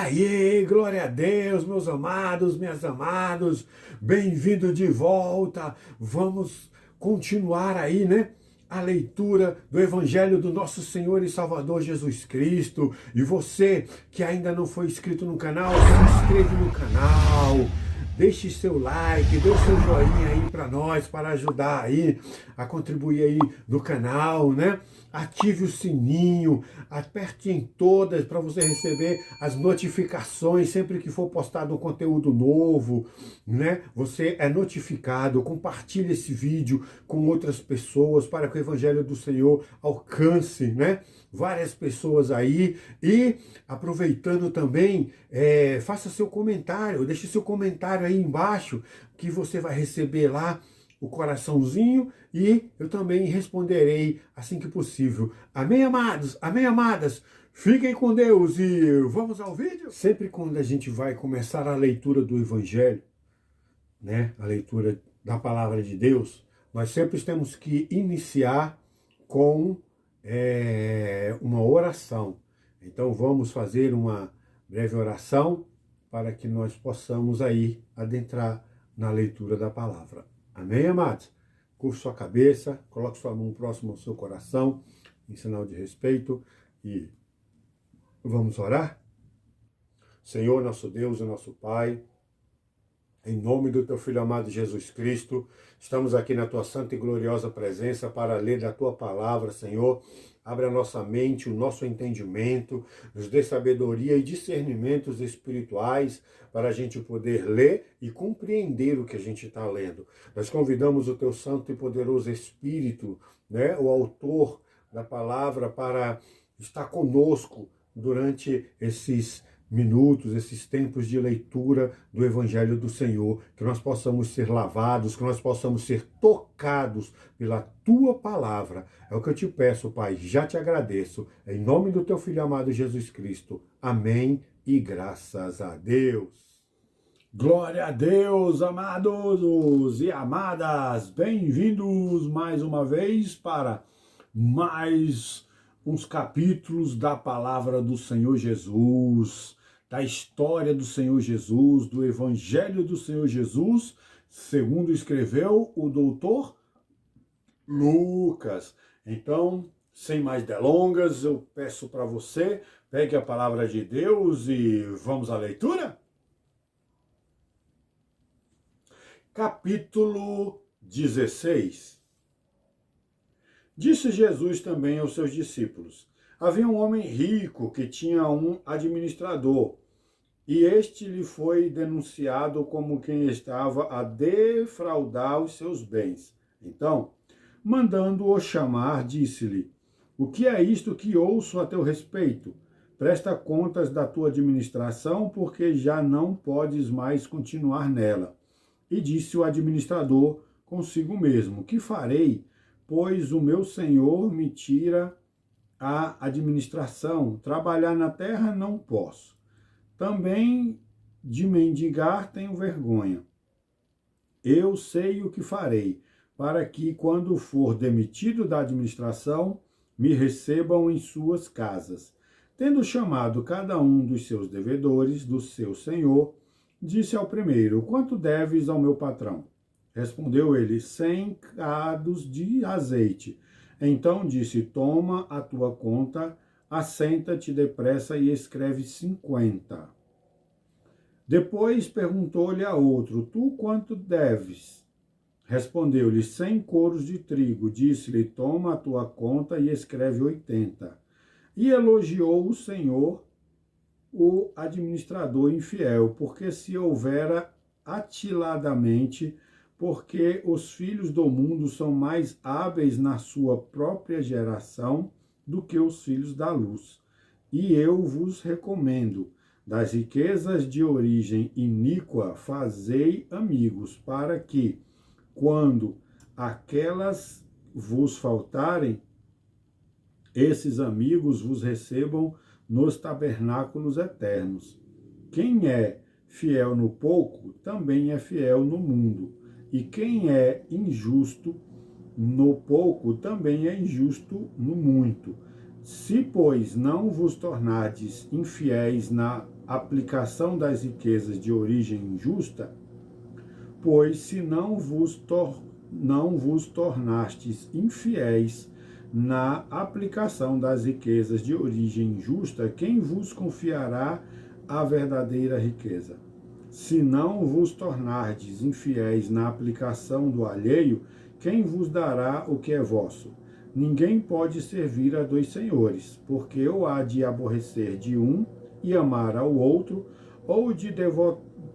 Aê, glória a Deus, meus amados, minhas amados, bem-vindo de volta. Vamos continuar aí, né? A leitura do Evangelho do nosso Senhor e Salvador Jesus Cristo. E você que ainda não foi inscrito no canal, se inscreve no canal. Deixe seu like, dê o seu joinha aí para nós, para ajudar aí a contribuir aí no canal, né? Ative o sininho, aperte em todas para você receber as notificações sempre que for postado um conteúdo novo, né? Você é notificado, compartilhe esse vídeo com outras pessoas para que o Evangelho do Senhor alcance, né? Várias pessoas aí. E aproveitando também, faça seu comentário, deixe seu comentário aí embaixo que você vai receber lá o coraçãozinho e eu também responderei assim que possível. Amém, amados? Amém, amadas? Fiquem com Deus e vamos ao vídeo? Sempre quando a gente vai começar a leitura do Evangelho, né, a leitura da Palavra de Deus, nós sempre temos que iniciar com uma oração. Então vamos fazer uma breve oração para que nós possamos aí adentrar na leitura da palavra. Amém, amados? Curve sua cabeça, coloque sua mão próxima ao seu coração, em sinal de respeito, e vamos orar? Senhor, nosso Deus e nosso Pai, em nome do Teu Filho amado Jesus Cristo, estamos aqui na Tua santa e gloriosa presença para ler da Tua palavra, Senhor. Abra a nossa mente, o nosso entendimento, nos dê sabedoria e discernimentos espirituais para a gente poder ler e compreender o que a gente está lendo. Nós convidamos o Teu Santo e Poderoso Espírito, né, o autor da palavra, para estar conosco durante esses minutos, esses tempos de leitura do Evangelho do Senhor, que nós possamos ser lavados, que nós possamos ser tocados pela Tua palavra. É o que eu te peço, Pai, já te agradeço, em nome do Teu Filho amado Jesus Cristo. Amém e graças a Deus. Glória a Deus, amados e amadas, bem-vindos mais uma vez para mais uns capítulos da palavra do Senhor Jesus, da história do Senhor Jesus, do Evangelho do Senhor Jesus, segundo escreveu o doutor Lucas. Então, sem mais delongas, eu peço para você, pegue a palavra de Deus e vamos à leitura? Capítulo 16. Disse Jesus também aos seus discípulos: havia um homem rico que tinha um administrador, e este lhe foi denunciado como quem estava a defraudar os seus bens. Então, mandando-o chamar, disse-lhe: o que é isto que ouço a teu respeito? Presta contas da tua administração, porque já não podes mais continuar nela. E disse o administrador consigo mesmo: que farei? Pois o meu senhor me tira a administração, trabalhar na terra não posso. Também de mendigar tenho vergonha. Eu sei o que farei, para que, quando for demitido da administração, me recebam em suas casas. Tendo chamado cada um dos seus devedores, do seu senhor, disse ao primeiro: quanto deves ao meu patrão? Respondeu ele: 100 cados de azeite. Então disse: toma a tua conta, assenta-te depressa e escreve 50. Depois perguntou-lhe a outro: tu quanto deves? Respondeu-lhe: 100 coros de trigo. Disse-lhe: toma a tua conta e escreve 80. E elogiou o Senhor o administrador infiel, porque se houvera atiladamente, porque os filhos do mundo são mais hábeis na sua própria geração do que os filhos da luz. E eu vos recomendo: das riquezas de origem iníqua fazei amigos, para que, quando aquelas vos faltarem, esses amigos vos recebam nos tabernáculos eternos. Quem é fiel no pouco, também é fiel no mundo. E quem é injusto no pouco, também é injusto no muito. Se, pois, não vos tornardes infiéis na aplicação das riquezas de origem injusta, pois se não vos tornastes infiéis na aplicação das riquezas de origem injusta, quem vos confiará a verdadeira riqueza? Se não vos tornardes infiéis na aplicação do alheio, quem vos dará o que é vosso? Ninguém pode servir a dois senhores, porque ou há de aborrecer de um e amar ao outro, ou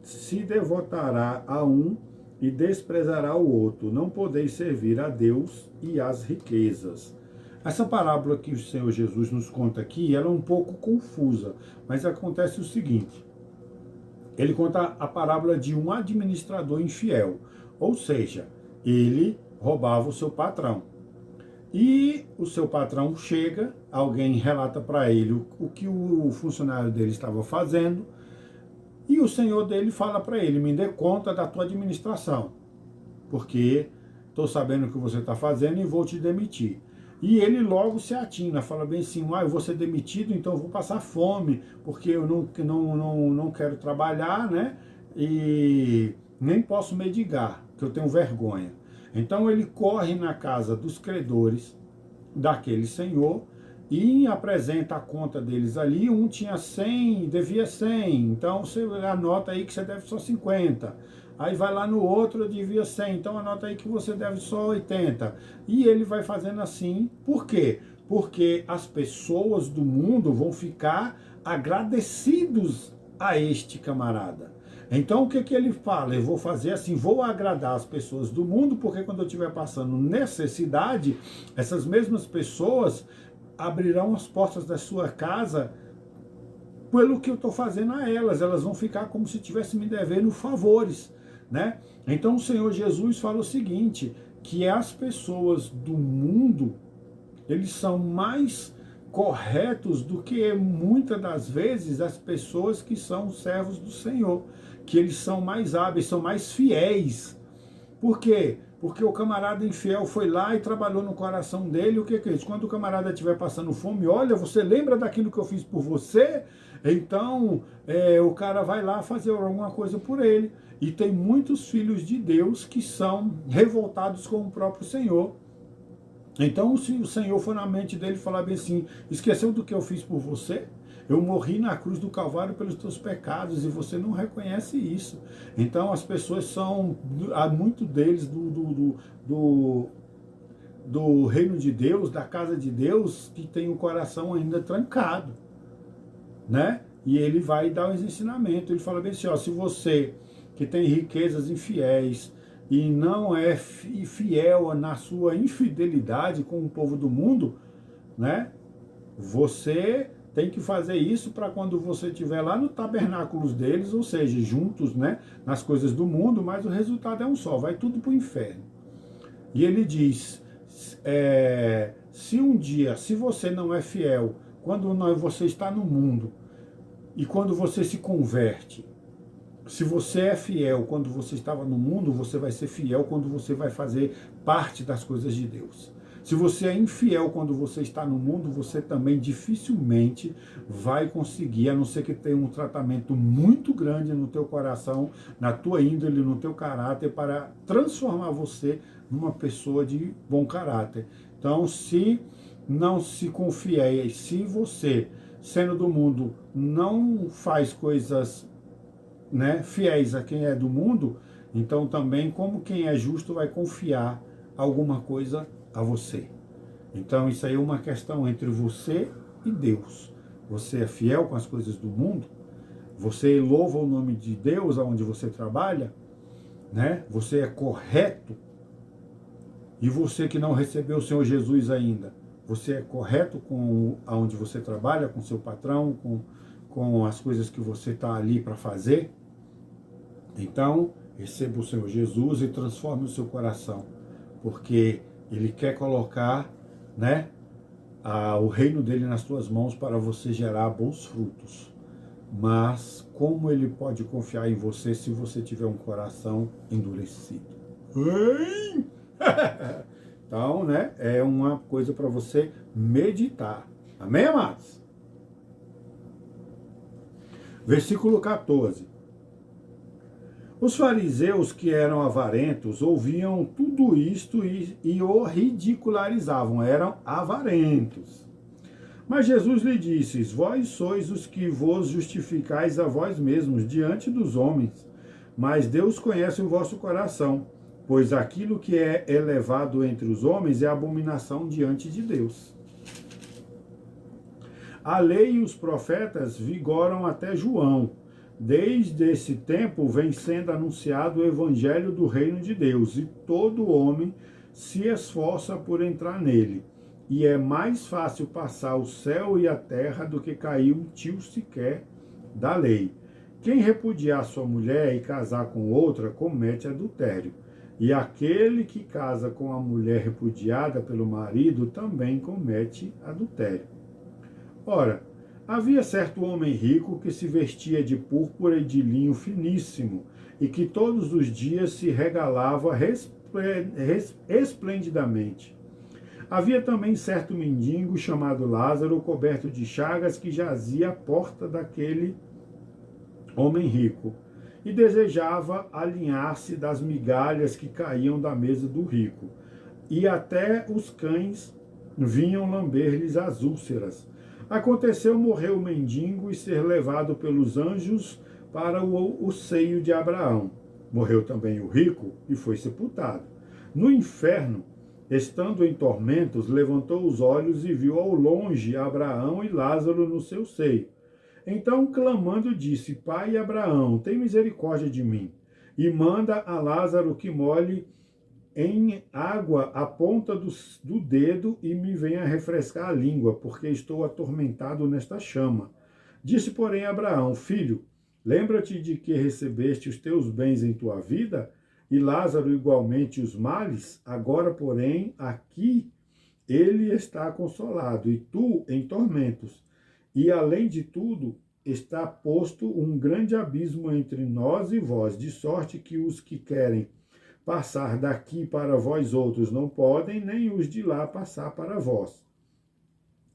se devotará a um e desprezará o outro. Não podeis servir a Deus e às riquezas. Essa parábola que o Senhor Jesus nos conta aqui, ela é um pouco confusa, mas acontece o seguinte: ele conta a parábola de um administrador infiel, ou seja, ele roubava o seu patrão. E o seu patrão chega, alguém relata para ele o que o funcionário dele estava fazendo, e o senhor dele fala para ele: me dê conta da tua administração, porque estou sabendo o que você está fazendo e vou te demitir. E ele logo se atina, fala bem assim: eu vou ser demitido, então eu vou passar fome, porque eu não quero trabalhar, né? E nem posso mendigar, porque eu tenho vergonha. Então ele corre na casa dos credores daquele senhor e apresenta a conta deles ali. Um tinha 100, devia 100, então você anota aí que você deve só 50. Aí vai lá no outro, devia 100, então anota aí que você deve só 80. E ele vai fazendo assim. Por quê? Porque as pessoas do mundo vão ficar agradecidos a este camarada. Então o que ele fala? Eu vou fazer assim, vou agradar as pessoas do mundo, porque quando eu estiver passando necessidade, essas mesmas pessoas abrirão as portas da sua casa pelo que eu estou fazendo a elas. Elas vão ficar como se estivessem me devendo favores, né? Então o Senhor Jesus fala o seguinte, que as pessoas do mundo, eles são mais corretos do que muitas das vezes as pessoas que são servos do Senhor, que eles são mais hábeis, são mais fiéis. Por quê? Porque o camarada infiel foi lá e trabalhou no coração dele. O que é isso? Quando o camarada estiver passando fome, olha, você lembra daquilo que eu fiz por você? Então o cara vai lá fazer alguma coisa por ele. E tem muitos filhos de Deus que são revoltados com o próprio Senhor. Então, se o Senhor for na mente dele e falar bem assim: esqueceu do que eu fiz por você? Eu morri na cruz do Calvário pelos teus pecados e você não reconhece isso. Então as pessoas são, há muito deles do reino de Deus, da casa de Deus, que tem o coração ainda trancado, né? E ele vai dar os ensinamentos. Ele fala bem assim: se você que tem riquezas infiéis e não é fiel na sua infidelidade com o povo do mundo, né? Você tem que fazer isso para quando você estiver lá no tabernáculos deles, ou seja, juntos, né, nas coisas do mundo, mas o resultado é um só, vai tudo para o inferno. E ele diz, se um dia, se você não é fiel, quando você está no mundo, e quando você se converte, se você é fiel quando você estava no mundo, você vai ser fiel quando você vai fazer parte das coisas de Deus. Se você é infiel quando você está no mundo, você também dificilmente vai conseguir, a não ser que tenha um tratamento muito grande no teu coração, na tua índole, no teu caráter, para transformar você numa pessoa de bom caráter. Então, se não se confia, se você, sendo do mundo, não faz coisas, né, fiéis a quem é do mundo, então também como quem é justo vai confiar alguma coisa a você. Então isso aí é uma questão entre você e Deus. Você é fiel com as coisas do mundo? Você louva o nome de Deus aonde você trabalha? Né? Você é correto? E você que não recebeu o Senhor Jesus ainda, você é correto com aonde você trabalha, com seu patrão, com as coisas que você está ali para fazer? Então, receba o Senhor Jesus e transforme o seu coração, porque Ele quer colocar, né, o reino dele nas tuas mãos para você gerar bons frutos. Mas como Ele pode confiar em você se você tiver um coração endurecido? Então, né, é uma coisa para você meditar. Amém, amados? Versículo 14. Os fariseus que eram avarentos ouviam tudo isto e o ridicularizavam, eram avarentos. Mas Jesus lhe disse: vós sois os que vos justificais a vós mesmos diante dos homens, mas Deus conhece o vosso coração, pois aquilo que é elevado entre os homens é abominação diante de Deus. A lei e os profetas vigoram até João. Desde esse tempo vem sendo anunciado o evangelho do reino de Deus, e todo homem se esforça por entrar nele. E é mais fácil passar o céu e a terra do que cair um tio sequer da lei. Quem repudiar sua mulher e casar com outra, comete adultério. E aquele que casa com a mulher repudiada pelo marido também comete adultério. Ora, havia certo homem rico que se vestia de púrpura e de linho finíssimo, e que todos os dias se regalava esplendidamente. Havia também certo mendigo chamado Lázaro, coberto de chagas, que jazia à porta daquele homem rico, e desejava alinhar-se das migalhas que caíam da mesa do rico, e até os cães vinham lamber-lhes as úlceras. Aconteceu morrer o mendigo e ser levado pelos anjos para o seio de Abraão. Morreu também o rico e foi sepultado. No inferno, estando em tormentos, levantou os olhos e viu ao longe Abraão e Lázaro no seu seio. Então, clamando, disse: Pai Abraão, tem misericórdia de mim, e manda a Lázaro que molhe em água a ponta do dedo e me venha refrescar a língua, porque estou atormentado nesta chama. Disse, porém, Abraão: Filho, lembra-te de que recebeste os teus bens em tua vida, e Lázaro igualmente os males. Agora, porém, aqui ele está consolado, e tu em tormentos. E, além de tudo, está posto um grande abismo entre nós e vós, de sorte que os que querem passar daqui para vós outros não podem, nem os de lá passar para vós.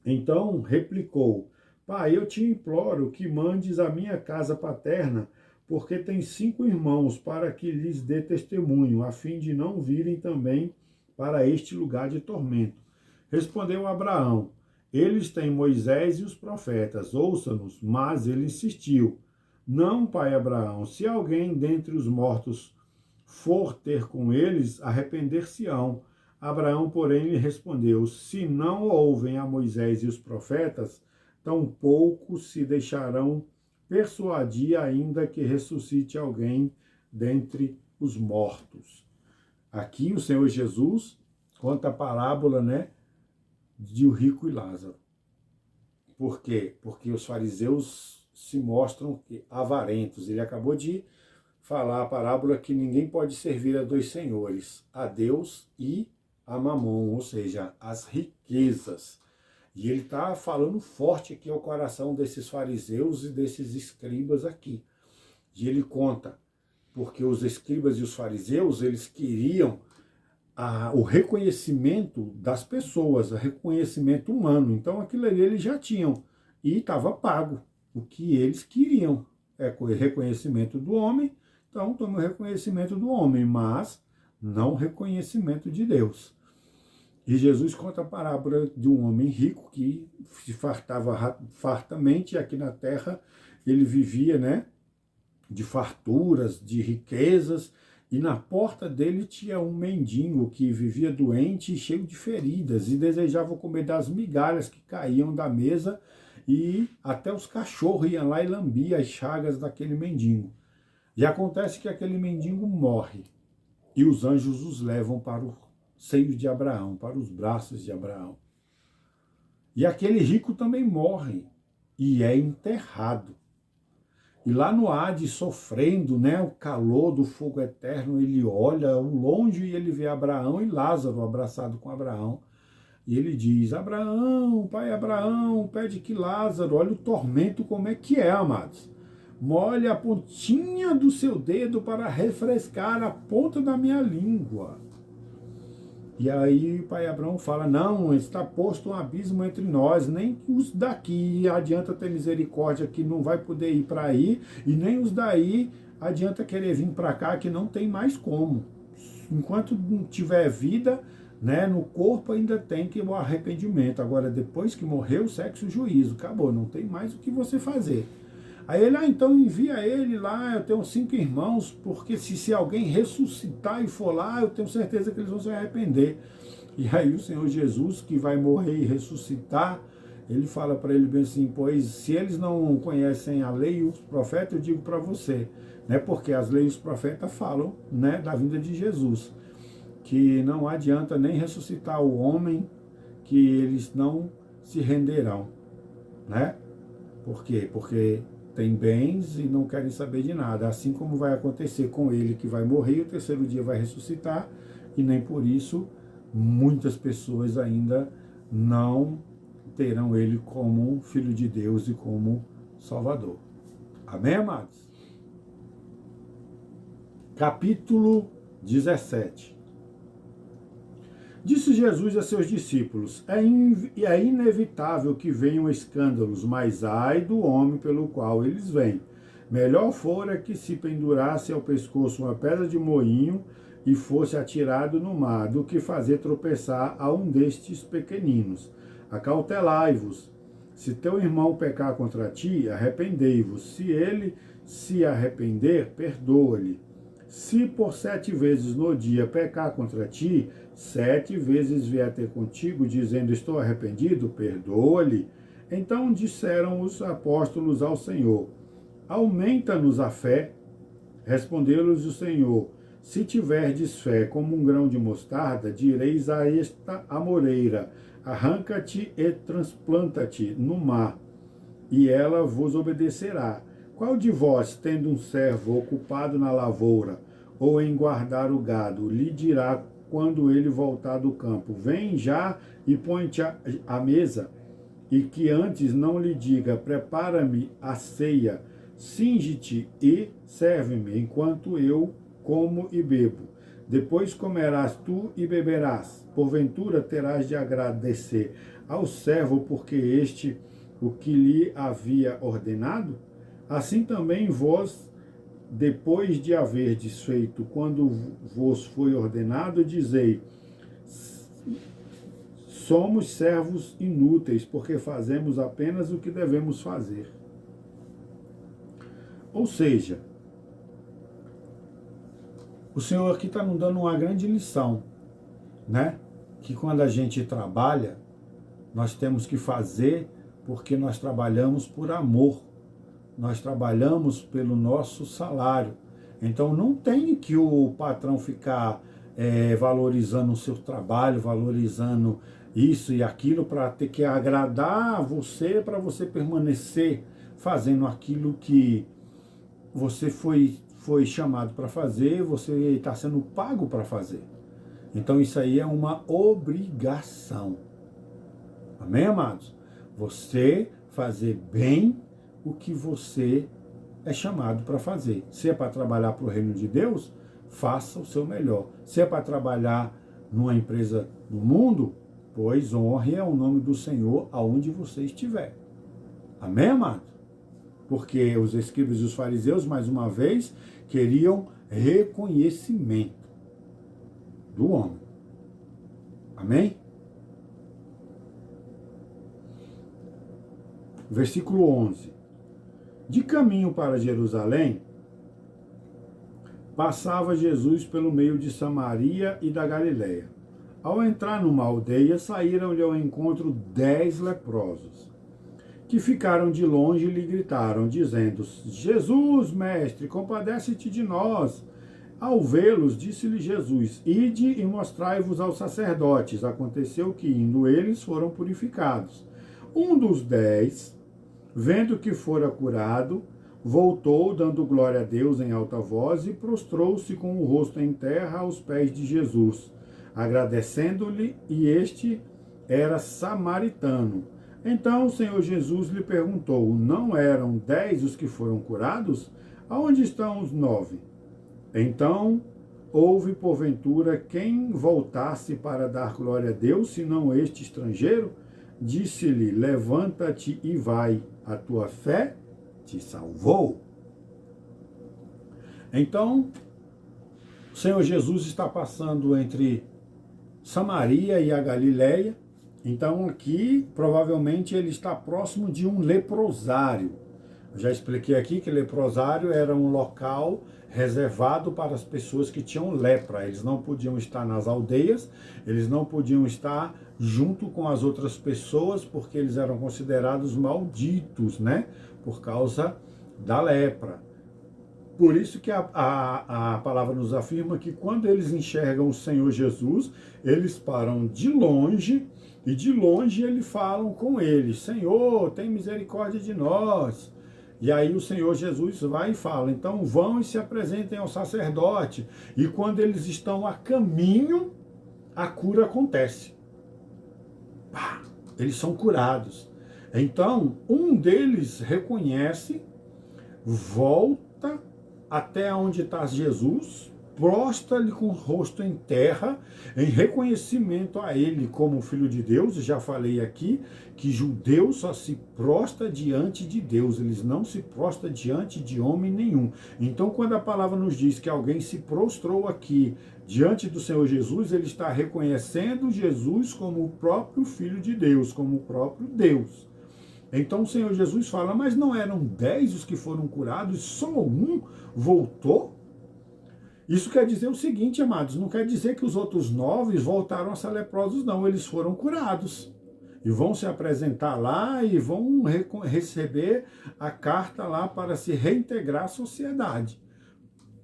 Então replicou: Pai, eu te imploro que mandes a minha casa paterna, porque tem 5 irmãos, para que lhes dê testemunho, a fim de não virem também para este lugar de tormento. Respondeu Abraão: Eles têm Moisés e os profetas, ouça-nos. Mas ele insistiu: Não, pai Abraão, se alguém dentre os mortos for ter com eles, arrepender-se-ão. Abraão, porém, lhe respondeu: Se não ouvem a Moisés e os profetas, tampouco se deixarão persuadir, ainda que ressuscite alguém dentre os mortos. Aqui o Senhor Jesus conta a parábola, de o rico e Lázaro. Por quê? Porque os fariseus se mostram avarentos. Ele acabou de falar a parábola que ninguém pode servir a 2 senhores, a Deus e a Mamon, ou seja, as riquezas. E ele está falando forte aqui ao coração desses fariseus e desses escribas aqui. E ele conta, porque os escribas e os fariseus, eles queriam o reconhecimento das pessoas, o reconhecimento humano. Então aquilo ali eles já tinham e estava pago. O que eles queriam é o reconhecimento do homem. Então, toma o reconhecimento do homem, mas não o reconhecimento de Deus. E Jesus conta a parábola de um homem rico que se fartava fartamente, e aqui na terra ele vivia, de farturas, de riquezas, e na porta dele tinha um mendigo que vivia doente e cheio de feridas, e desejava comer das migalhas que caíam da mesa, e até os cachorros iam lá e lambiam as chagas daquele mendigo. E acontece que aquele mendigo morre, e os anjos os levam para o seio de Abraão, para os braços de Abraão. E aquele rico também morre, e é enterrado. E lá no Hades, sofrendo, o calor do fogo eterno, ele olha ao longe e ele vê Abraão e Lázaro abraçado com Abraão. E ele diz: Abraão, pai Abraão, pede que Lázaro, olha o tormento como é que é, amados. Molhe a pontinha do seu dedo para refrescar a ponta da minha língua. E aí o pai Abraão fala, não, está posto um abismo entre nós, nem os daqui adianta ter misericórdia que não vai poder ir para aí, e nem os daí adianta querer vir para cá que não tem mais como. Enquanto não tiver vida, né, no corpo ainda tem que o arrependimento. Agora, depois que morreu, sexo e juízo, acabou, não tem mais o que você fazer. Aí ele, então envia ele lá, eu tenho 5 irmãos, porque se alguém ressuscitar e for lá, eu tenho certeza que eles vão se arrepender. E aí o Senhor Jesus, que vai morrer e ressuscitar, ele fala para ele bem assim, pois se eles não conhecem a lei e os profetas, eu digo para você, né, porque as leis e os profetas falam, né, da vinda de Jesus, que não adianta nem ressuscitar o homem, que eles não se renderão, né? Por quê? Porque tem bens e não querem saber de nada, assim como vai acontecer com ele, que vai morrer e o terceiro dia vai ressuscitar, e nem por isso muitas pessoas ainda não terão ele como Filho de Deus e como Salvador. Amém, amados? Capítulo 17. Disse Jesus a seus discípulos, é inevitável que venham escândalos, mas ai do homem pelo qual eles vêm. Melhor fora que se pendurasse ao pescoço uma pedra de moinho e fosse atirado no mar, do que fazer tropeçar a um destes pequeninos. Acautelai-vos. Se teu irmão pecar contra ti, arrependei-vos. Se ele se arrepender, perdoa-lhe. Se por 7 vezes no dia pecar contra ti, 7 vezes vier ter contigo, dizendo, estou arrependido, perdoa-lhe. Então disseram os apóstolos ao Senhor, aumenta-nos a fé. Respondeu-lhes o Senhor, se tiverdes fé como um grão de mostarda, direis a esta amoreira, arranca-te e transplanta-te no mar, e ela vos obedecerá. Qual de vós, tendo um servo ocupado na lavoura, ou em guardar o gado, lhe dirá, quando ele voltar do campo, vem já e põe-te à mesa, e que antes não lhe diga, prepara-me a ceia, cinge-te e serve-me, enquanto eu como e bebo. Depois comerás tu e beberás. Porventura terás de agradecer ao servo, porque este o que lhe havia ordenado? Assim também vós, depois de haverdes feito quando vos foi ordenado, dizei, somos servos inúteis, porque fazemos apenas o que devemos fazer. Ou seja, o Senhor aqui está nos dando uma grande lição, né? Que quando a gente trabalha, nós temos que fazer porque nós trabalhamos por amor. Nós trabalhamos pelo nosso salário. Então não tem que o patrão ficar valorizando o seu trabalho, valorizando isso e aquilo para ter que agradar você, para você permanecer fazendo aquilo que você foi chamado para fazer, você está sendo pago para fazer. Então isso aí é uma obrigação. Amém, amados? Você fazer bem o que você é chamado para fazer. Se é para trabalhar para o reino de Deus, faça o seu melhor. Se é para trabalhar numa empresa do mundo, pois honre o nome do Senhor aonde você estiver. Amém, amado? Porque os escribas e os fariseus, mais uma vez, queriam reconhecimento do homem. Amém? Versículo 11. De caminho para Jerusalém, passava Jesus pelo meio de Samaria e da Galiléia. Ao entrar numa aldeia, saíram-lhe ao encontro 10 leprosos, que ficaram de longe e lhe gritaram, dizendo, Jesus, mestre, compadece-te de nós. Ao vê-los, disse-lhe Jesus, ide e mostrai-vos aos sacerdotes. Aconteceu que, indo eles, foram purificados. Um dos 10, vendo que fora curado, voltou, dando glória a Deus em alta voz, e prostrou-se com o rosto em terra aos pés de Jesus, agradecendo-lhe, e este era samaritano. Então o Senhor Jesus lhe perguntou, não eram 10 os que foram curados? Aonde estão os 9? Então houve porventura quem voltasse para dar glória a Deus, senão este estrangeiro? Disse-lhe: levanta-te e vai, a tua fé te salvou. Então, o Senhor Jesus está passando entre Samaria e a Galileia. Então aqui, provavelmente, ele está próximo de um leprosário. Eu já expliquei aqui que leprosário era um local reservado para as pessoas que tinham lepra. Eles não podiam estar nas aldeias, eles não podiam estar junto com as outras pessoas, porque eles eram considerados malditos, né? Por causa da lepra. Por isso que a palavra nos afirma que quando eles enxergam o Senhor Jesus, eles param de longe, e de longe eles falam com ele: Senhor, tem misericórdia de nós. E aí o Senhor Jesus vai e fala: então vão e se apresentem ao sacerdote. E quando eles estão a caminho, a cura acontece. Eles são curados. Então, um deles reconhece, volta até onde está Jesus, prostra-lhe com o rosto em terra, em reconhecimento a ele como Filho de Deus. Já falei aqui que judeu só se prostra diante de Deus, eles não se prostram diante de homem nenhum. Então, quando a palavra nos diz que alguém se prostrou aqui diante do Senhor Jesus, ele está reconhecendo Jesus como o próprio Filho de Deus, como o próprio Deus. Então o Senhor Jesus fala: mas não eram 10 os que foram curados, só um voltou? Isso quer dizer o seguinte, amados, não quer dizer que os outros 9 voltaram a ser leprosos, não. Eles foram curados. E vão se apresentar lá e vão receber a carta lá para se reintegrar à sociedade.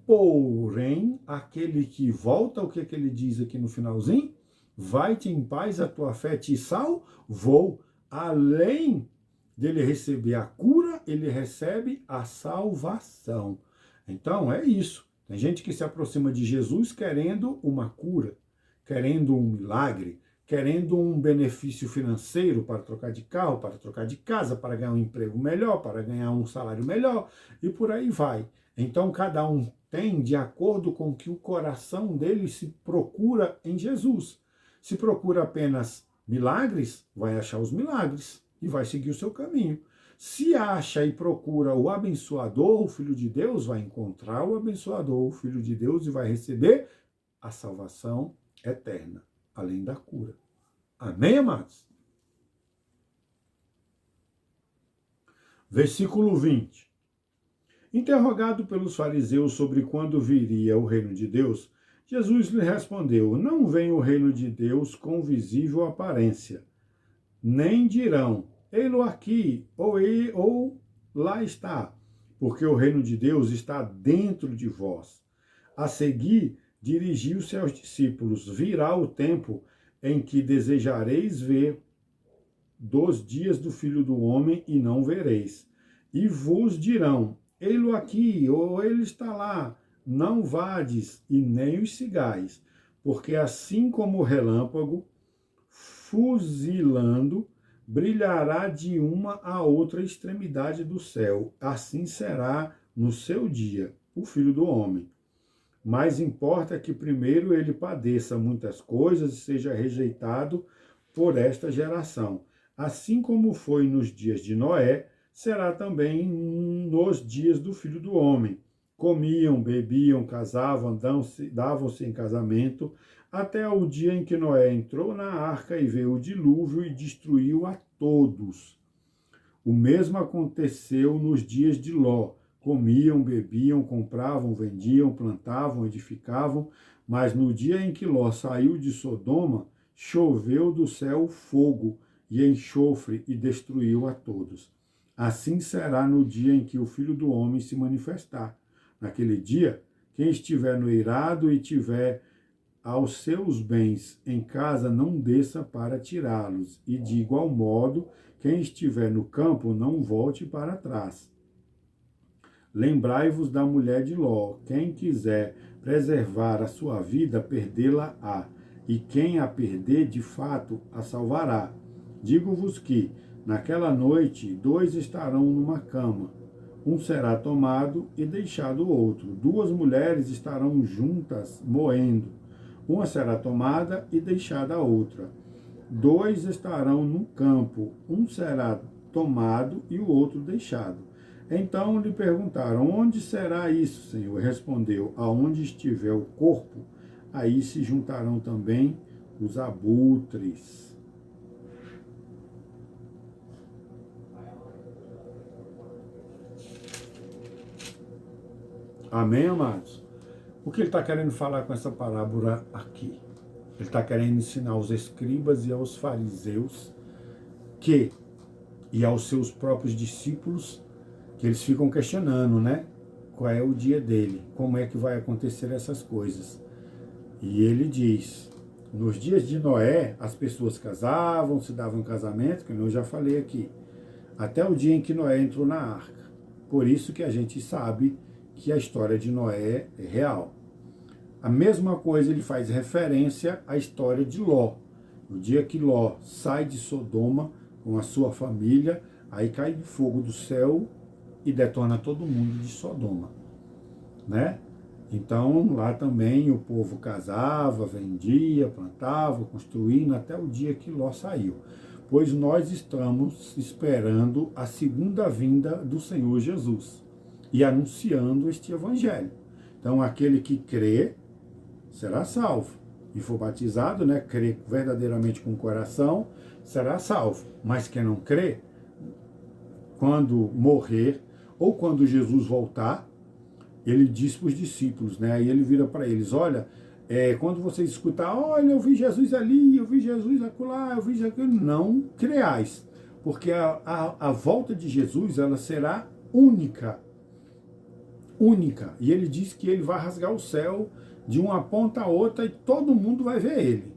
Porém, aquele que volta, o que ele diz aqui no finalzinho? Vai-te em paz, a tua fé te salvou. Além dele receber a cura, ele recebe a salvação. Então, é isso. Tem gente que se aproxima de Jesus querendo uma cura, querendo um milagre, querendo um benefício financeiro para trocar de carro, para trocar de casa, para ganhar um emprego melhor, para ganhar um salário melhor, e por aí vai. Então, cada um tem de acordo com o que o coração dele se procura em Jesus. Se procura apenas milagres, vai achar os milagres e vai seguir o seu caminho. Se acha e procura o abençoador, o Filho de Deus, vai encontrar o abençoador, o Filho de Deus, e vai receber a salvação eterna, além da cura. Amém, amados? Versículo 20. Interrogado pelos fariseus sobre quando viria o reino de Deus, Jesus lhe respondeu: não vem o reino de Deus com visível aparência, nem dirão: ei-lo aqui, ou lá está, porque o reino de Deus está dentro de vós. A seguir, dirigiu-se aos discípulos: virá o tempo em que desejareis ver dos dias do Filho do Homem e não vereis. E vos dirão: ei-lo aqui, ou ele está lá. Não vades e nem os sigais, porque assim como o relâmpago, fuzilando, brilhará de uma a outra extremidade do céu. Assim será no seu dia o Filho do Homem. Mas importa que primeiro ele padeça muitas coisas e seja rejeitado por esta geração. Assim como foi nos dias de Noé, será também nos dias do Filho do Homem. Comiam, bebiam, casavam, davam-se em casamento, até o dia em que Noé entrou na arca e veio o dilúvio e destruiu a todos. O mesmo aconteceu nos dias de Ló. Comiam, bebiam, compravam, vendiam, plantavam, edificavam, mas no dia em que Ló saiu de Sodoma, choveu do céu fogo e enxofre e destruiu a todos. Assim será no dia em que o Filho do Homem se manifestar. Naquele dia, quem estiver no eirado e tiver aos seus bens em casa, não desça para tirá-los. E de igual modo, quem estiver no campo, não volte para trás. Lembrai-vos da mulher de Ló. Quem quiser preservar a sua vida, perdê-la-á. E quem a perder, de fato, a salvará. Digo-vos que, naquela noite, 2 estarão numa cama. um será tomado e deixado o outro. Duas mulheres estarão juntas moendo, uma será tomada e deixada a outra. Dois estarão no campo, um será tomado e o outro deixado. Então lhe perguntaram: onde será isso, Senhor? Respondeu: aonde estiver o corpo, aí se juntarão também os abutres. Amém, amados? O que ele está querendo falar com essa parábola aqui? Ele está querendo ensinar aos escribas e aos fariseus e aos seus próprios discípulos, que eles ficam questionando, né? Qual é o dia dele? Como é que vai acontecer essas coisas? E ele diz: nos dias de Noé, as pessoas casavam, se davam casamento, que eu já falei aqui, até o dia em que Noé entrou na arca. Por isso que a gente sabe que a história de Noé é real. A mesma coisa ele faz referência à história de Ló. No dia que Ló sai de Sodoma com a sua família, aí cai fogo do céu e detona todo mundo de Sodoma, né? Então lá também o povo casava, vendia, plantava, construindo até o dia que Ló saiu. Pois nós estamos esperando a segunda vinda do Senhor Jesus e anunciando este evangelho. Então aquele que crê será salvo e for batizado, né, crê verdadeiramente com o coração, será salvo. Mas quem não crê, quando morrer ou quando Jesus voltar, ele diz para os discípulos, né, aí ele vira para eles: olha, quando vocês escutar, olha, eu vi Jesus ali, eu vi Jesus acolá, eu vi Jesus, não creais, porque a volta de Jesus, ela será única. E ele diz que ele vai rasgar o céu de uma ponta a outra e todo mundo vai ver ele.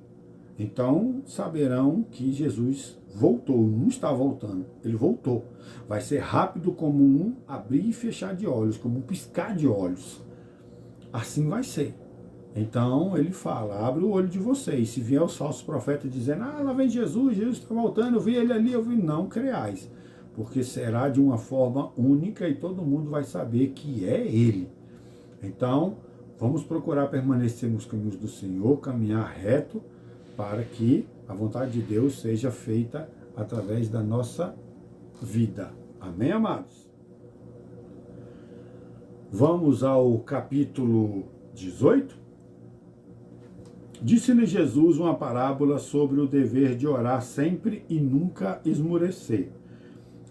Então saberão que Jesus voltou, não está voltando, ele voltou. Vai ser rápido como um abrir e fechar de olhos, como um piscar de olhos. Assim vai ser. Então ele fala: abre o olho de vocês. Se vier os falsos profetas dizendo: lá vem Jesus, Jesus está voltando, eu vi ele ali, eu vi, não creais. Porque será de uma forma única e todo mundo vai saber que é ele. Então, vamos procurar permanecer nos caminhos do Senhor, caminhar reto, para que a vontade de Deus seja feita através da nossa vida. Amém, amados? Vamos ao capítulo 18. Disse-lhe Jesus uma parábola sobre o dever de orar sempre e nunca esmorecer.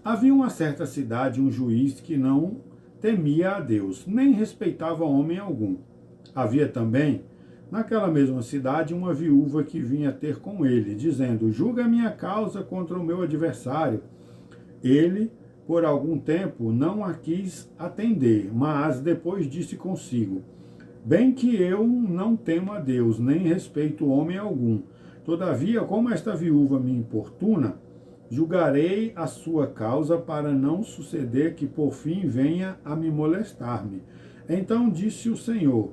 Havia uma certa cidade um juiz que não temia a Deus, nem respeitava homem algum. Havia também, naquela mesma cidade, uma viúva que vinha ter com ele, dizendo: julga minha causa contra o meu adversário. Ele, por algum tempo, não a quis atender, mas depois disse consigo: bem que eu não temo a Deus, nem respeito homem algum. Todavia, como esta viúva me importuna, julgarei a sua causa, para não suceder que por fim venha a me molestar-me. Então disse o Senhor: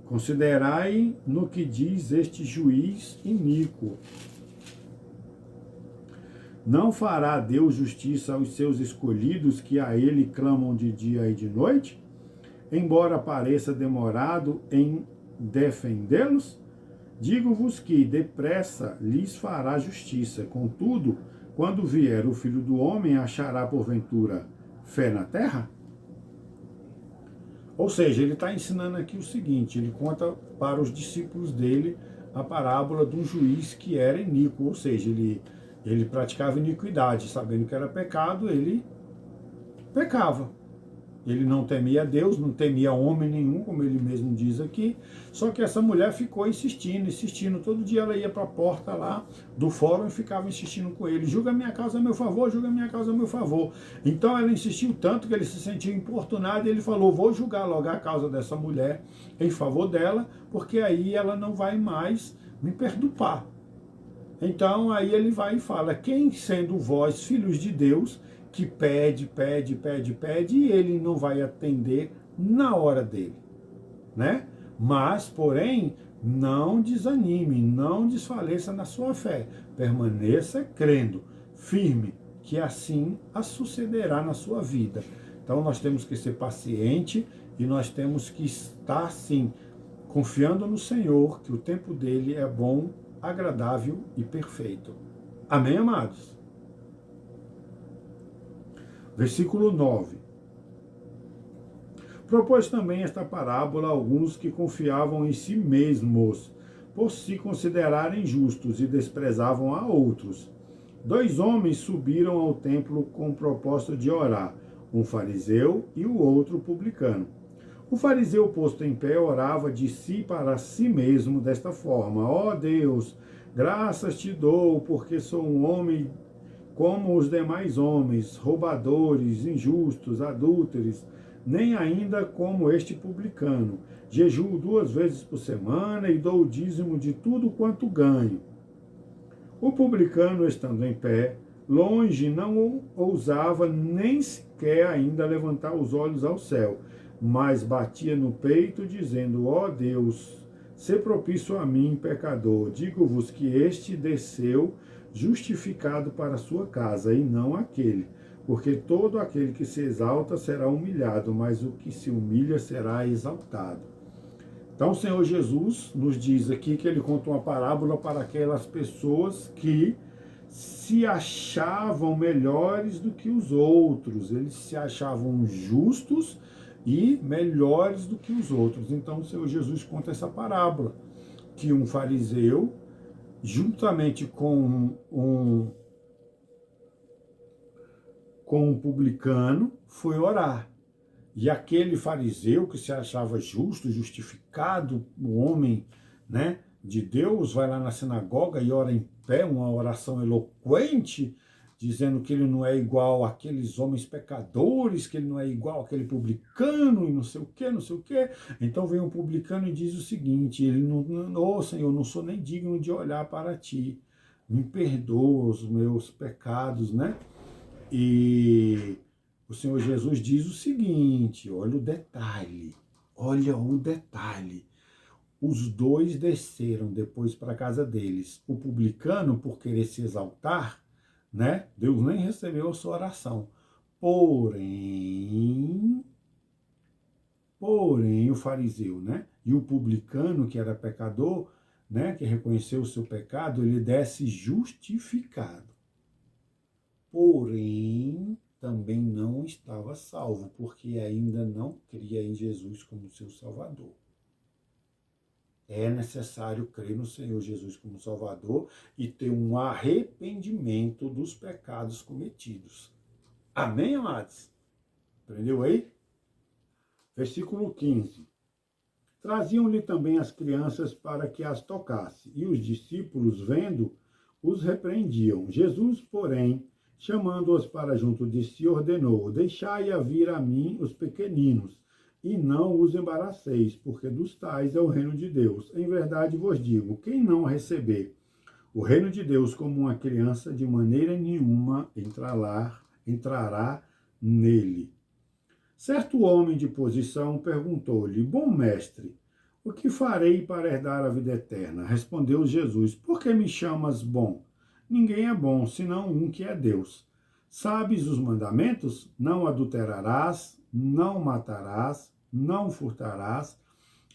considerai no que diz este juiz iníquo. Não fará Deus justiça aos seus escolhidos, que a ele clamam de dia e de noite? Embora pareça demorado em defendê-los? Digo-vos que depressa lhes fará justiça. Contudo, quando vier o Filho do Homem, achará porventura fé na terra? Ou seja, ele está ensinando aqui o seguinte: ele conta para os discípulos dele a parábola de um juiz que era iníquo, ou seja, ele praticava iniquidade, sabendo que era pecado, ele pecava. Ele não temia Deus, não temia homem nenhum, como ele mesmo diz aqui. Só que essa mulher ficou insistindo. Todo dia ela ia para a porta lá do fórum e ficava insistindo com ele: julga minha causa a meu favor, julga minha causa a meu favor. Então ela insistiu tanto que ele se sentiu importunado e ele falou: vou julgar logo a causa dessa mulher em favor dela, porque aí ela não vai mais me perturbar. Então aí ele vai e fala: quem sendo vós, filhos de Deus, que pede, e ele não vai atender na hora dele, né? Mas, porém, não desanime, não desfaleça na sua fé, permaneça crendo, firme, que assim a sucederá na sua vida. Então nós temos que ser paciente e nós temos que estar, sim, confiando no Senhor, que o tempo dele é bom, agradável e perfeito. Amém, amados? Versículo 9. Propôs também esta parábola a alguns que confiavam em si mesmos, por se considerarem justos, e desprezavam a outros. 2 homens subiram ao templo com o propósito de orar, um fariseu e o outro publicano. O fariseu, posto em pé, orava de si para si mesmo desta forma: ó Deus, graças te dou, porque sou um homem como os demais homens, roubadores, injustos, adúlteros, nem ainda como este publicano. Jejuo 2 vezes por semana e dou o dízimo de tudo quanto ganho. O publicano, estando em pé, longe, não ousava nem sequer ainda levantar os olhos ao céu, mas batia no peito, dizendo: ó Deus, sê propício a mim, pecador. Digo-vos que este desceu justificado para a sua casa, e não aquele. Porque todo aquele que se exalta será humilhado, mas o que se humilha será exaltado. Então o Senhor Jesus nos diz aqui que ele conta uma parábola para aquelas pessoas que se achavam melhores do que os outros, eles se achavam justos e melhores do que os outros. Então o Senhor Jesus conta essa parábola, que um fariseu, juntamente com um publicano, foi orar. E aquele fariseu que se achava justo, justificado, o homem, né, de Deus, vai lá na sinagoga e ora em pé, uma oração eloquente, dizendo que ele não é igual àqueles homens pecadores, que ele não é igual àquele publicano e não sei o quê, não sei o quê. Então vem um publicano e diz o seguinte: ele não, Senhor, não sou nem digno de olhar para ti, me perdoa os meus pecados, né? E o Senhor Jesus diz o seguinte: olha o detalhe, os 2 desceram depois para a casa deles. O publicano, por querer se exaltar, né? Deus nem recebeu a sua oração. Porém, o fariseu, né? E o publicano, que era pecador, né? Que reconheceu o seu pecado, ele desce justificado. Porém, também não estava salvo, porque ainda não cria em Jesus como seu Salvador. É necessário crer no Senhor Jesus como Salvador e ter um arrependimento dos pecados cometidos. Amém, amados? Aprendeu aí? Versículo 15. Traziam-lhe também as crianças para que as tocasse, e os discípulos, vendo, os repreendiam. Jesus, porém, chamando-os para junto de si, ordenou: deixai-a vir a mim os pequeninos, e não os embaraceis, porque dos tais é o reino de Deus. Em verdade vos digo, quem não receber o reino de Deus como uma criança, de maneira nenhuma entrará nele. Certo homem de posição perguntou-lhe: bom mestre, o que farei para herdar a vida eterna? Respondeu Jesus: por que me chamas bom? Ninguém é bom, senão um que é Deus. Sabes os mandamentos? Não adulterarás, não matarás, não furtarás,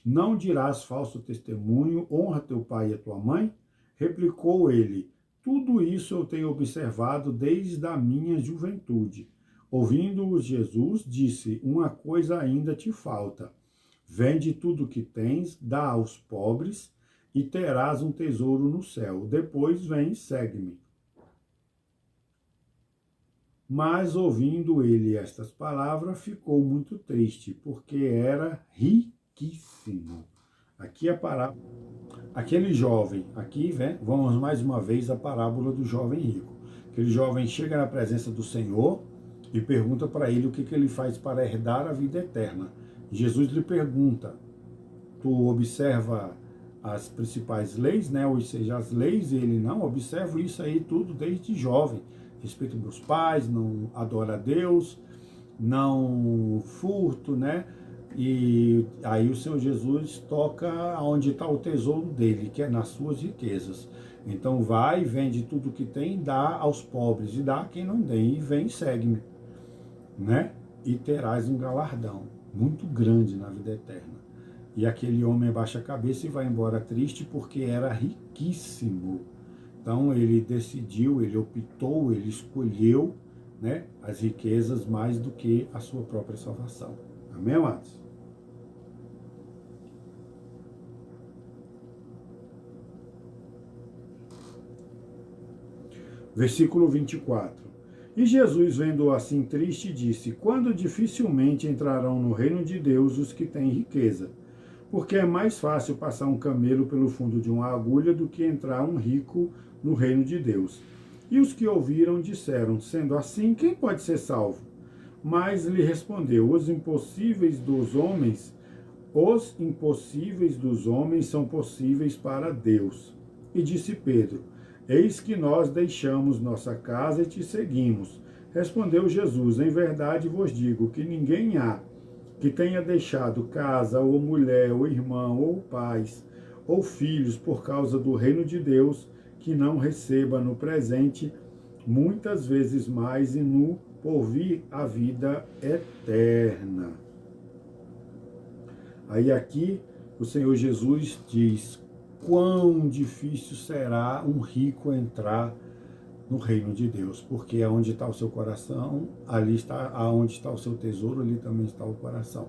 não dirás falso testemunho, honra teu pai e a tua mãe? Replicou ele: tudo isso eu tenho observado desde a minha juventude. Ouvindo-os Jesus, disse: uma coisa ainda te falta. Vende tudo o que tens, dá aos pobres, e terás um tesouro no céu. Depois vem e segue-me. Mas, ouvindo ele estas palavras, ficou muito triste, porque era riquíssimo. Aqui a parábola, aquele jovem, aqui vamos mais uma vez à parábola do jovem rico. Aquele jovem chega na presença do Senhor e pergunta para ele o que ele faz para herdar a vida eterna. Jesus lhe pergunta: tu observa as principais leis, né? Ou seja, as leis? E ele: não, observo isso aí tudo desde jovem. Respeito meus pais, não adoro a Deus, não furto, né? E aí o Senhor Jesus toca onde está o tesouro dele, que é nas suas riquezas. Então vai, vende tudo que tem, dá aos pobres, e dá a quem não tem, e vem e segue-me, né? e terás um galardão muito grande na vida eterna. E aquele homem abaixa a cabeça e vai embora triste porque era riquíssimo. Então ele decidiu, ele optou, ele escolheu, né, as riquezas mais do que a sua própria salvação. Amém, amados? Versículo 24. E Jesus, vendo-o assim triste, disse: quando dificilmente entrarão no reino de Deus os que têm riqueza, porque é mais fácil passar um camelo pelo fundo de uma agulha do que entrar um rico no reino de Deus. E os que ouviram disseram: sendo assim, quem pode ser salvo? Mas lhe respondeu: os impossíveis dos homens são possíveis para Deus. E disse Pedro: eis que nós deixamos nossa casa e te seguimos. Respondeu Jesus: em verdade vos digo que ninguém há que tenha deixado casa, ou mulher, ou irmão, ou pais, ou filhos, por causa do reino de Deus, que não receba no presente muitas vezes mais e no porvir a vida eterna. Aí aqui o Senhor Jesus diz: quão difícil será um rico entrar no reino de Deus, porque aonde está o seu coração, ali está, aonde está o seu tesouro, ali também está o coração.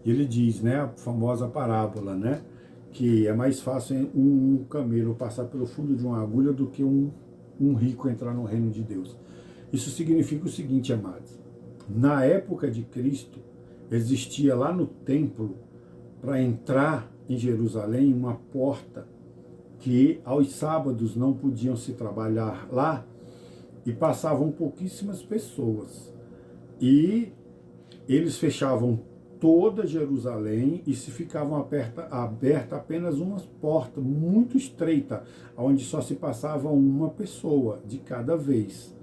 E ele diz, né, a famosa parábola, né, que é mais fácil um camelo passar pelo fundo de uma agulha do que um rico entrar no reino de Deus. Isso significa o seguinte, amados: na época de Cristo, existia lá no templo, para entrar em Jerusalém, uma porta que aos sábados não podiam se trabalhar lá e passavam pouquíssimas pessoas. E eles fechavam toda Jerusalém e se ficavam aberta apenas uma porta muito estreita, onde só se passava uma pessoa de cada vez,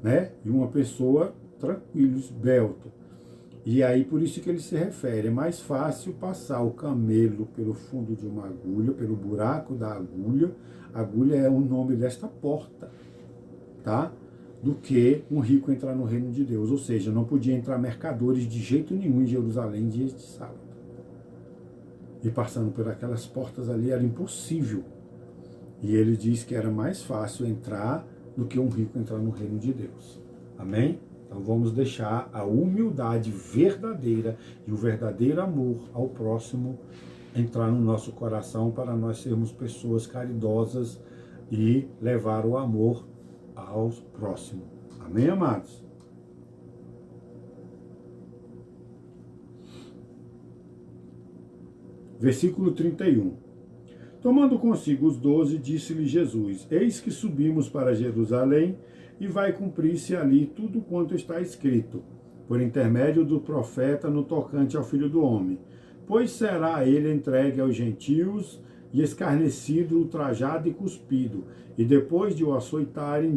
né? E uma pessoa tranquilo, esbelto. E aí por isso que ele se refere: é mais fácil passar o camelo pelo fundo de uma agulha, pelo buraco da agulha, agulha é o nome desta porta, tá? Do que um rico entrar no reino de Deus. Ou seja, não podia entrar mercadores de jeito nenhum em Jerusalém dias de sábado. E passando por aquelas portas ali era impossível. E ele diz que era mais fácil entrar do que um rico entrar no reino de Deus. Amém? Então vamos deixar a humildade verdadeira e o verdadeiro amor ao próximo entrar no nosso coração, para nós sermos pessoas caridosas e levar o amor ao próximo. Amém, amados? Versículo 31. Tomando consigo os 12, disse-lhe Jesus: eis que subimos para Jerusalém, e vai cumprir-se ali tudo quanto está escrito, por intermédio do profeta, no tocante ao Filho do Homem. Pois será ele entregue aos gentios, e escarnecido, ultrajado e cuspido, e depois de o açoitarem,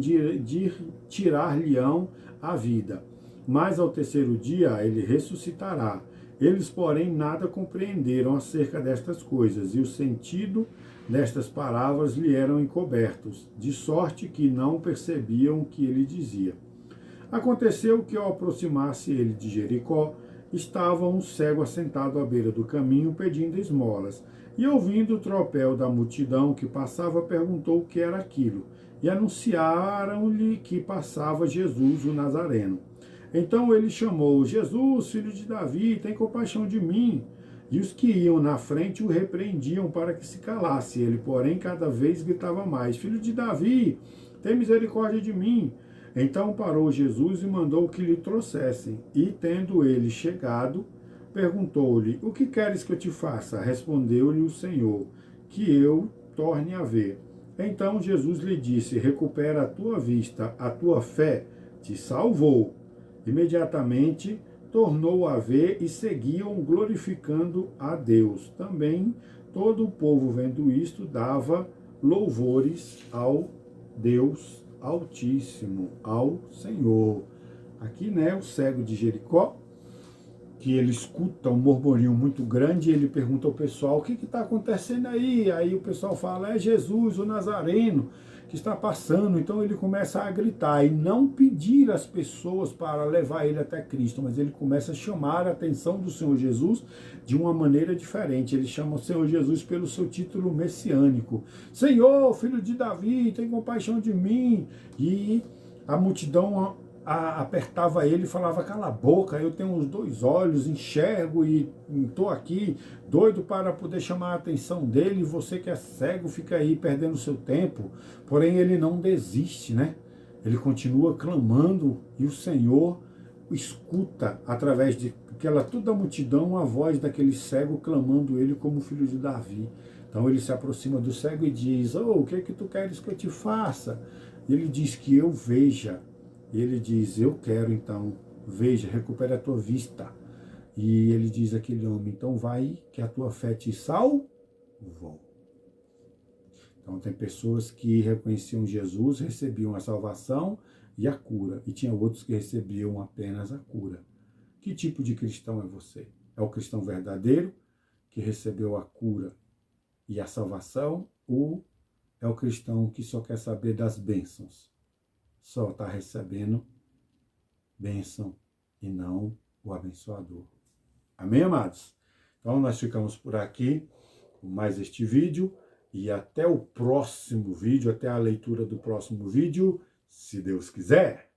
tirar-lhe-ão a vida. Mas ao terceiro dia ele ressuscitará. Eles, porém, nada compreenderam acerca destas coisas, e o sentido destas palavras lhe eram encobertos, de sorte que não percebiam o que ele dizia. Aconteceu que, ao aproximar-se ele de Jericó, estava um cego assentado à beira do caminho, pedindo esmolas. E, ouvindo o tropel da multidão que passava, perguntou o que era aquilo. E anunciaram-lhe que passava Jesus, o Nazareno. Então ele chamou: Jesus, filho de Davi, tem compaixão de mim. E os que iam na frente o repreendiam para que se calasse. Ele, porém, cada vez gritava mais: Filho de Davi, tem misericórdia de mim. Então parou Jesus e mandou que lhe trouxessem. E, tendo ele chegado, perguntou-lhe: o que queres que eu te faça? Respondeu-lhe o Senhor: que eu torne a ver. Então Jesus lhe disse: recupera a tua vista, a tua fé te salvou. Imediatamente tornou a ver e seguiam glorificando a Deus. Também todo o povo, vendo isto, dava louvores ao Deus Altíssimo, ao Senhor. Aqui, né, o cego de Jericó, que ele escuta um murmurinho muito grande, e ele pergunta ao pessoal: o que está acontecendo aí? Aí o pessoal fala: é Jesus, o Nazareno, que está passando. Então ele começa a gritar e não pedir às pessoas para levar ele até Cristo, mas ele começa a chamar a atenção do Senhor Jesus de uma maneira diferente. Ele chama o Senhor Jesus pelo seu título messiânico. Senhor, filho de Davi, tem compaixão de mim. E a multidão apertava ele e falava, cala a boca, eu tenho os 2 olhos, enxergo e estou aqui doido para poder chamar a atenção dele, você que é cego fica aí perdendo seu tempo. Porém ele não desiste, né? Ele continua clamando e o Senhor escuta através de toda a multidão a voz daquele cego clamando ele como filho de Davi. Então ele se aproxima do cego e diz, o que é que tu queres que eu te faça? Ele diz que eu veja. E ele diz, eu quero então, veja, recupere a tua vista. E ele diz àquele homem, então vai que a tua fé te salvou. Então tem pessoas que reconheciam Jesus, recebiam a salvação e a cura. E tinha outros que recebiam apenas a cura. Que tipo de cristão é você? É o cristão verdadeiro, que recebeu a cura e a salvação? Ou é o cristão que só quer saber das bênçãos? Só está recebendo bênção e não o abençoador. Amém, amados? Então nós ficamos por aqui com mais este vídeo e até o próximo vídeo, até a leitura do próximo vídeo, se Deus quiser.